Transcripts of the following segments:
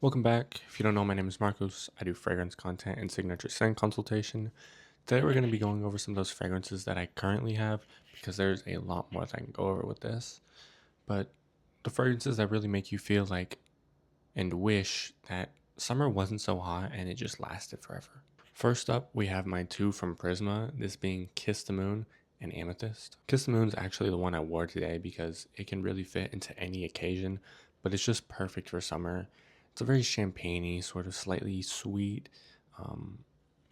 Welcome back. If you don't know, my name is Marcos. I do fragrance content and signature scent consultation. Today, we're going to be going over some of those fragrances that I currently have because there's a lot more that I can go over with this. But the fragrances that really make you feel like and wish that summer wasn't so hot and it just lasted forever. First up, we have my two from Prisma, this being Kiss the Moon and Amethyst. Kiss the Moon is actually the one I wore today because it can really fit into any occasion, but it's just perfect for summer. It's a very champagne-y, sort of slightly sweet, um,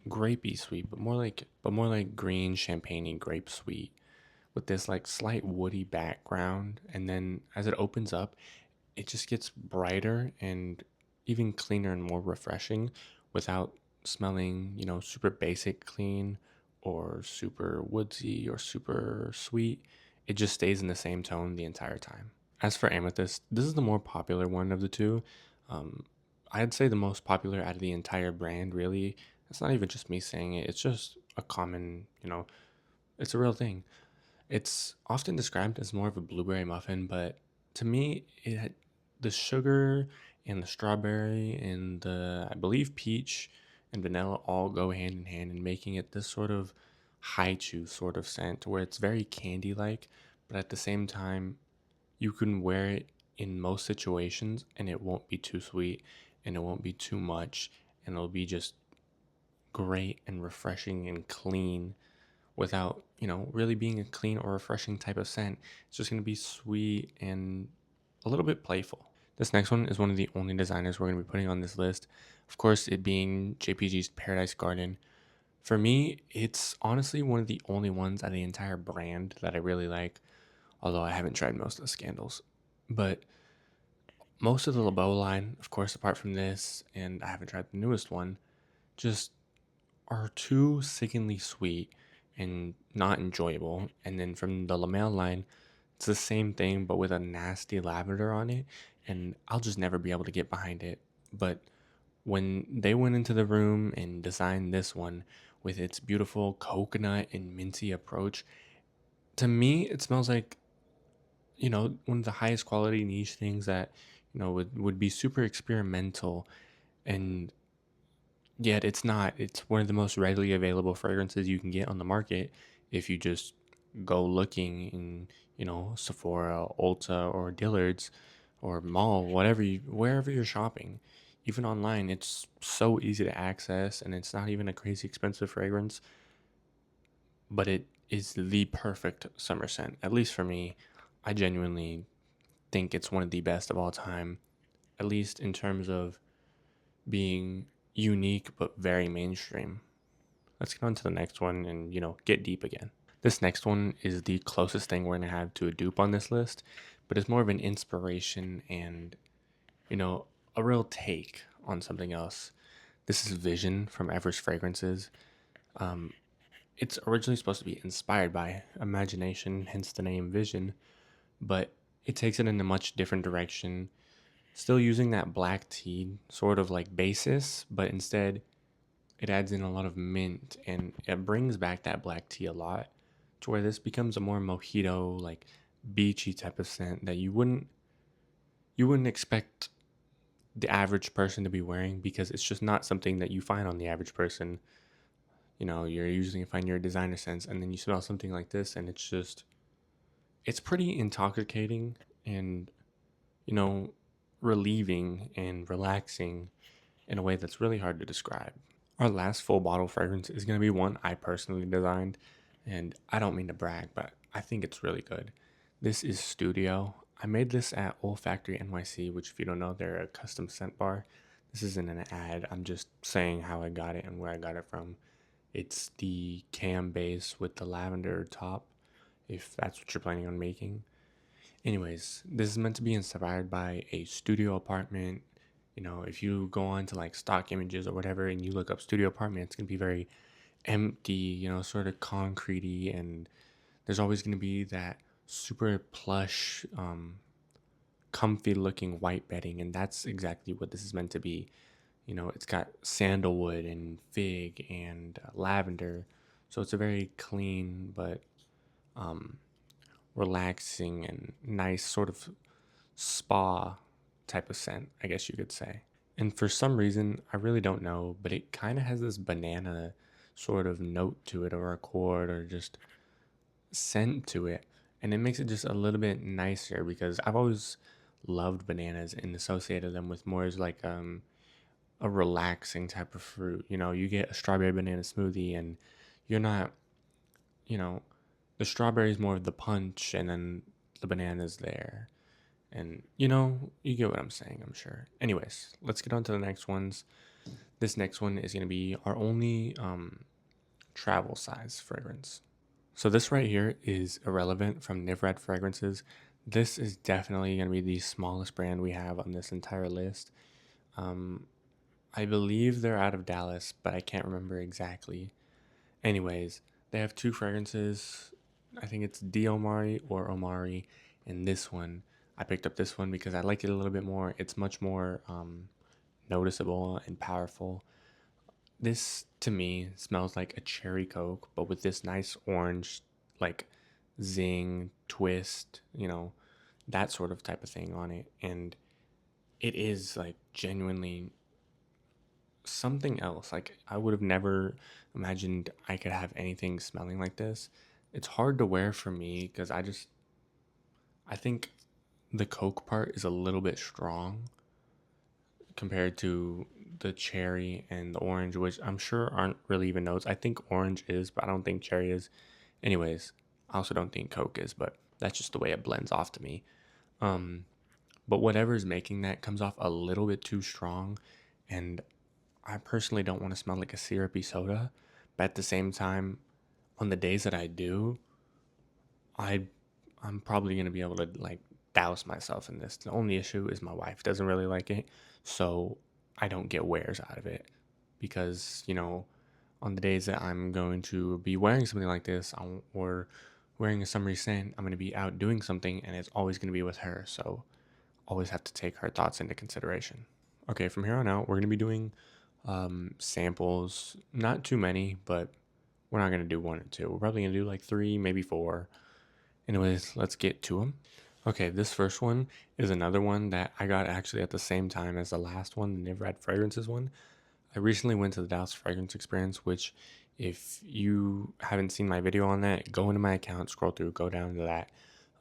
grapey sweet, but more like green champagne grape sweet with this like slight woody background. And then as it opens up, it just gets brighter and even cleaner and more refreshing without smelling, super basic clean or super woodsy or super sweet. It just stays in the same tone the entire time. As for Amethyst, this is the more popular one of the two. Um, I'd say the most popular out of the entire brand, really. It's not even just me saying it, it's just a common, it's a real thing. It's often described as more of a blueberry muffin, but to me, the sugar and the strawberry and the, I believe, peach and vanilla all go hand in hand in making it this sort of high chew sort of scent where it's very candy like, but at the same time, you can wear it in most situations and it won't be too sweet and it won't be too much and it'll be just great and refreshing and clean without, really being a clean or refreshing type of scent. It's just going to be sweet and a little bit playful. This next one is one of the only designers we're going to be putting on this list. Of course, it being JPG's Paradise Garden. For me, it's honestly one of the only ones out of the entire brand that I really like, although I haven't tried most of the Scandals. But most of the LeBeau line, of course, apart from this, and I haven't tried the newest one, just are too sickeningly sweet and not enjoyable. And then from the Lamel line, it's the same thing but with a nasty lavender on it, and I'll just never be able to get behind it. But when they went into the room and designed this one with its beautiful coconut and minty approach, to me it smells like, one of the highest quality niche things that, would be super experimental, and yet it's not. It's one of the most readily available fragrances you can get on the market if you just go looking in, Sephora, Ulta, or Dillard's or mall, wherever you're shopping. Even online, it's so easy to access and it's not even a crazy expensive fragrance, but it is the perfect summer scent. At least for me, I genuinely think it's one of the best of all time, at least in terms of being unique but very mainstream. Let's get on to the next one and, get deep again. This next one is the closest thing we're going to have to a dupe on this list, but it's more of an inspiration and, you know, a real take on something else. This is Vision from Everest Fragrances. Um, it's originally supposed to be inspired by imagination, hence the name Vision, but it takes it in a much different direction. Still using that black tea sort of like basis, but instead it adds in a lot of mint and it brings back that black tea a lot to where this becomes a more mojito, like beachy type of scent that you wouldn't expect the average person to be wearing because it's just not something that you find on the average person. You're usually find your designer scents and then you smell something like this and it's pretty intoxicating and, you know, relieving and relaxing in a way that's really hard to describe. Our last full bottle fragrance is going to be one I personally designed, and I don't mean to brag, but I think it's really good. This is Studio. I made this at Olfactory NYC, which, if you don't know, they're a custom scent bar. This isn't an ad, I'm just saying how I got it and where I got it from. It's the cam base with the lavender top, if that's what you're planning on making. Anyways, this is meant to be inspired by a studio apartment. If you go on to like stock images or whatever and you look up studio apartment, it's gonna be very empty, sort of concretey, and there's always gonna be that super plush, comfy looking white bedding, and that's exactly what this is meant to be. It's got sandalwood and fig and lavender, so it's a very clean but um, relaxing and nice sort of spa type of scent, I guess you could say. And for some reason, I really don't know, but it kind of has this banana sort of note to it, or a chord, or just scent to it. And it makes it just a little bit nicer because I've always loved bananas and associated them with more as like a relaxing type of fruit. You know, you get a strawberry banana smoothie and you're not, you know, the strawberry is more of the punch and then the banana's there. And you get what I'm saying, I'm sure. Anyways, let's get on to the next ones. This next one is going to be our only travel size fragrance. So this right here is Irrelevant from Niv Red Fragrances. This is definitely going to be the smallest brand we have on this entire list. Um, I believe they're out of Dallas, but I can't remember exactly. Anyways, they have two fragrances. I think it's D Omari or Omari. And this one, I picked up this one because I like it a little bit more. It's much more noticeable and powerful. This to me smells like a cherry Coke, but with this nice orange, like zing, twist, that sort of type of thing on it. And it is like genuinely something else. Like I would have never imagined I could have anything smelling like this. It's hard to wear for me because I think the Coke part is a little bit strong compared to the cherry and the orange, which I'm sure aren't really even notes. I think orange is, but I don't think cherry is. Anyways, I also don't think Coke is, but that's just the way it blends off to me. Um, but whatever is making that comes off a little bit too strong, and I personally don't want to smell like a syrupy soda. But at the same time, on the days that I do, I I'm probably gonna be able to like douse myself in this. The only issue is my wife doesn't really like it, so I don't get wears out of it because on the days that I'm going to be wearing something like this or wearing a summery scent, I'm gonna be out doing something, and it's always gonna be with her. So always have to take her thoughts into consideration. Okay, from here on out, we're gonna be doing samples. Not too many, but we're not gonna do one or two. We're probably gonna do like three, maybe four. Anyways, let's get to them. Okay, this first one is another one that I got actually at the same time as the last one, the Niv Red Fragrances one. I recently went to the Dallas Fragrance Experience, which, if you haven't seen my video on that, go into my account, scroll through, go down to that.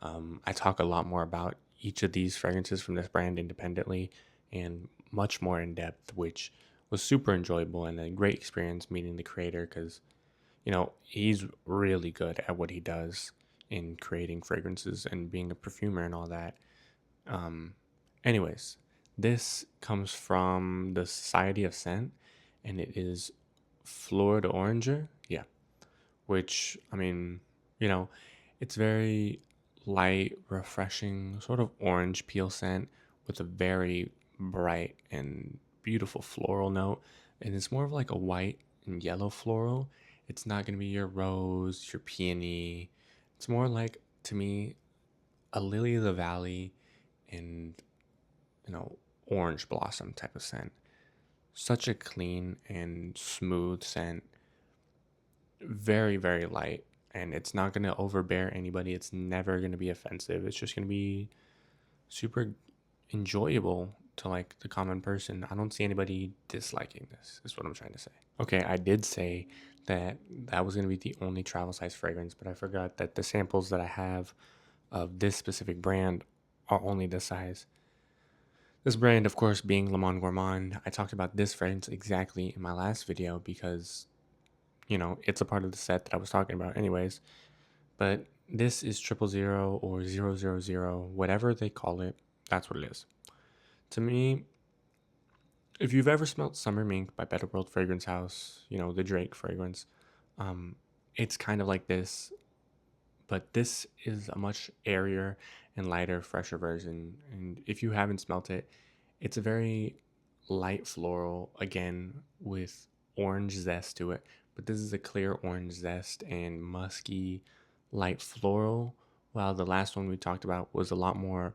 I talk a lot more about each of these fragrances from this brand independently and much more in depth, which was super enjoyable and a great experience meeting the creator because he's really good at what he does in creating fragrances and being a perfumer and all that. Um, Anyways, this comes from the Society of Scent, and it is Florida Oranger. Yeah, which I mean, you know, it's very light, refreshing, sort of orange peel scent with a very bright and beautiful floral note, and it's more of like a white and yellow floral. It's not gonna be your rose, your peony. It's more like, to me, a lily of the valley and orange blossom type of scent. Such a clean and smooth scent, very very light, and it's not going to overbear anybody. It's never going to be offensive. It's just going to be super enjoyable to like the common person. I don't see anybody disliking this, is what I'm trying to say. Okay, I did say that that was going to be the only travel size fragrance, but I forgot that the samples that I have of this specific brand are only this size. This brand, of course, being Le Monde Gourmand. I talked about this fragrance exactly in my last video because, it's a part of the set that I was talking about anyways. But this is 000 or 000, whatever they call it, that's what it is. To me, if you've ever smelled Summer Mink by Better World Fragrance House, the Drake fragrance, um, it's kind of like this, but this is a much airier and lighter, fresher version. And if you haven't smelt it, it's a very light floral, again, with orange zest to it. But this is a clear orange zest and musky, light floral, while the last one we talked about was a lot more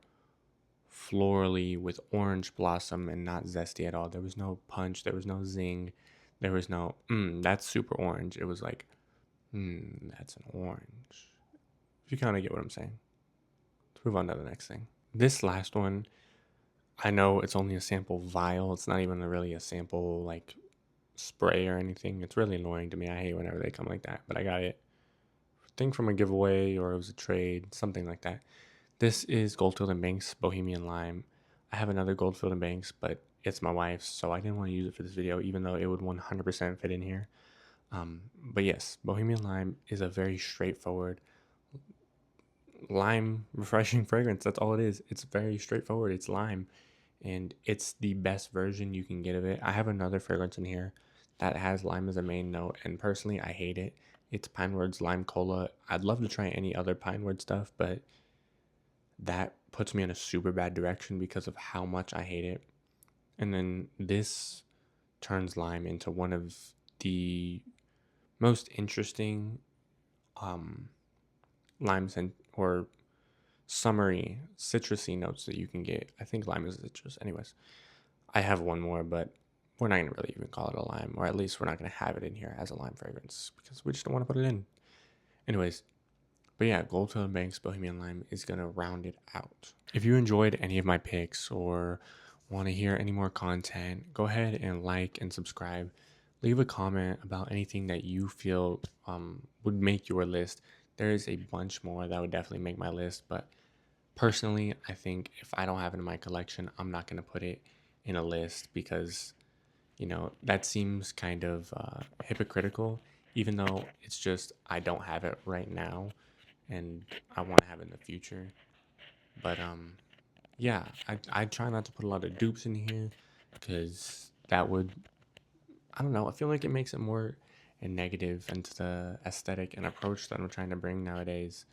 florally with orange blossom and not zesty at all. There was no punch, there was no zing, there was no, that's super orange. It was like, that's an orange. If you kind of get what I'm saying. Let's move on to the next thing. This last one, I know it's only a sample vial. It's not even really a sample like spray or anything. It's really annoying to me. I hate whenever they come like that. But I got it, I think from a giveaway or it was a trade, something like that. This is Goldfield and Banks Bohemian Lime. I have another Goldfield and Banks, but it's my wife's, so I didn't want to use it for this video, even though it would 100% fit in here. But yes, Bohemian Lime is a very straightforward lime refreshing fragrance. That's all it is. It's very straightforward. It's lime, and it's the best version you can get of it. I have another fragrance in here that has lime as a main note, and personally, I hate it. It's Pinewoods Lime Cola. I'd love to try any other Pinewood stuff, but that puts me in a super bad direction because of how much I hate it. And then this turns lime into one of the most interesting um, limes and or summery citrusy notes that you can get. I think lime is citrus. Anyways, I have one more, but we're not gonna really even call it a lime, or at least we're not gonna have it in here as a lime fragrance because we just don't want to put it in. Anyways, but yeah, Goldfield and Banks Bohemian Lime is gonna round it out. If you enjoyed any of my picks or want to hear any more content, go ahead and like and subscribe. Leave a comment about anything that you feel would make your list. There is a bunch more that would definitely make my list, but personally, I think if I don't have it in my collection, I'm not going to put it in a list because, that seems kind of hypocritical, even though it's just I don't have it right now and I want to have it in the future. But yeah, I try not to put a lot of dupes in here because that would, I don't know, I feel like it makes it more a negative into the aesthetic and approach that I'm trying to bring nowadays.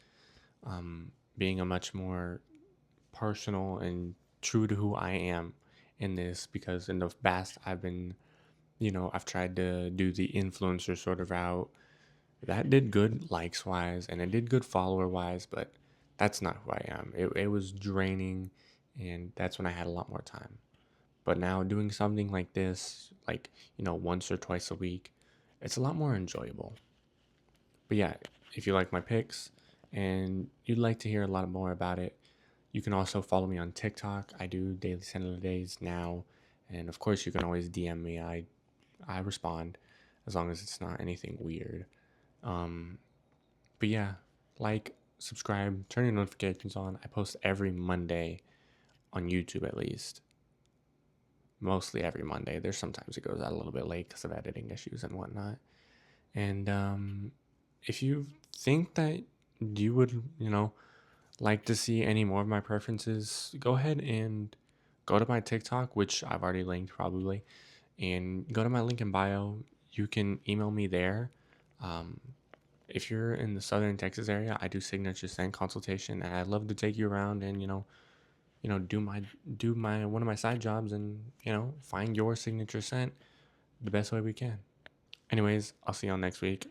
Being a much more personal and true to who I am in this, because in the past I've been, I've tried to do the influencer sort of route. That did good likes wise and it did good follower wise, but that's not who I am. It was draining, and that's when I had a lot more time. But now doing something like this, like, once or twice a week, it's a lot more enjoyable. But yeah, if you like my picks and you'd like to hear a lot more about it, you can also follow me on TikTok. I do daily scent of the days now. And of course, you can always DM me. I respond as long as it's not anything weird. Um, but yeah, like, subscribe, turn your notifications on. I post every Monday on YouTube at least. Mostly every Monday. There's sometimes it goes out a little bit late because of editing issues and whatnot. And if you think that you would, like to see any more of my preferences, go ahead and go to my TikTok, which I've already linked probably, and go to my link in bio. You can email me there. Um, if you're in the southern Texas area, I do signature scent consultation, and I'd love to take you around and do my one of my side jobs and find your signature scent the best way we can. Anyways, I'll see y'all next week.